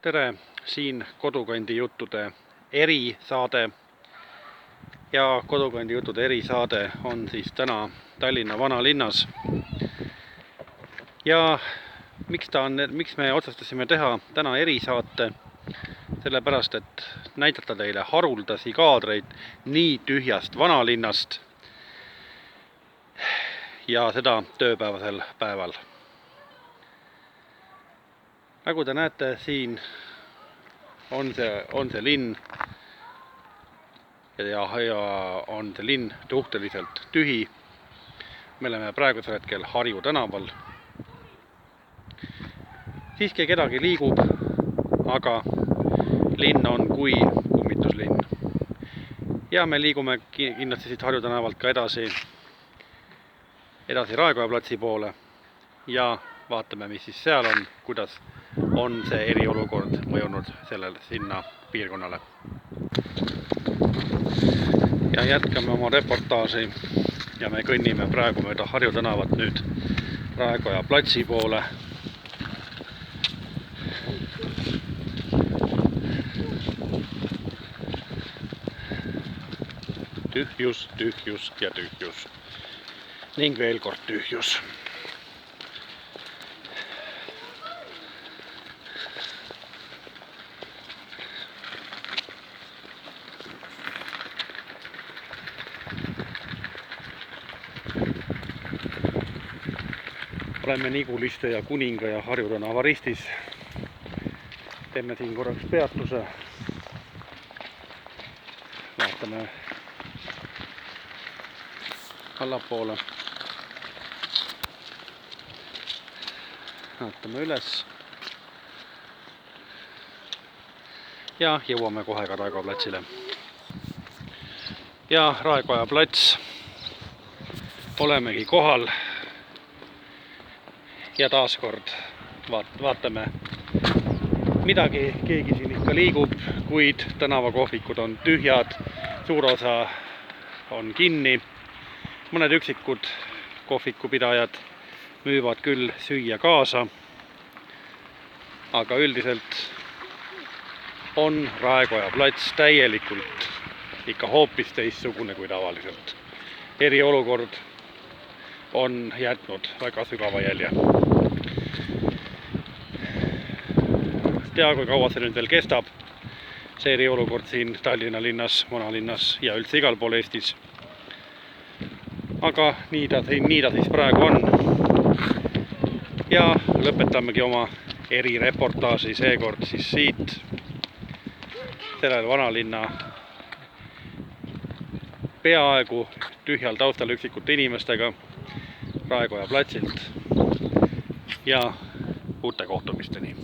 tere, siin Kodukandi juttude erisaade. Ja Kodukandi juttude erisaade on siis täna Tallinna vanalinnas. Ja miks me otsustasime teha täna erisaate? Sellepärast, et näidata teile haruldasi kaadreid nii tühjast vanalinnast ja seda tööpäevasel päeval. Nagu te näete, siin on see linn ja on see linn suhteliselt tühi. Me oleme praegusel hetkel Harju tänaval. Siiski kedagi liigub, aga linn on kui kummituslinn. Ja me liigume kindlasti siit Harju tänavalt ka edasi Raekoja platsi poole ja vaatame, mis siis seal on, kuidas on see eriolukord mõjunud sinna piirkonnale. Ja jätkame oma reportaaži ja me kõnnime praegu mööda Harju tänavat nüüd Raekoja platsi poole. Tühjus, tühjus ja tühjus. Ning veel kord tühjus. Oleme Niguliste ja Kuninga ja Harju tänava ristis. Teeme siin korraks peatuse. Vaatame allapoole. Vaatame üles. Ja jõuame kohe ka Raekoja platsile. Ja Raekoja plats. Olemegi kohal. Ja taaskord vaatame midagi, keegi siin ikka liigub, kuid tänavakohvikud on tühjad, suur osa on kinni. Mõned üksikud kohvikupidajad müüvad küll süüa kaasa, aga üldiselt on Raekoja plats täielikult ikka hoopis teistsugune kui tavaliselt. Eriolukord on jätnud väga sügava jälje. Tea, kui kaua see nüüd veel kestab, see eriolukord siin Tallinna linnas, vanalinnas ja üldse igal pool Eestis. Aga nii ta siis praegu on. Ja lõpetamegi oma erireportaaži seekord siis siit, sellel vanalinna peaaegu tühjal taustal üksikute inimestega Raekoja platsilt ja uute kohtumisteni.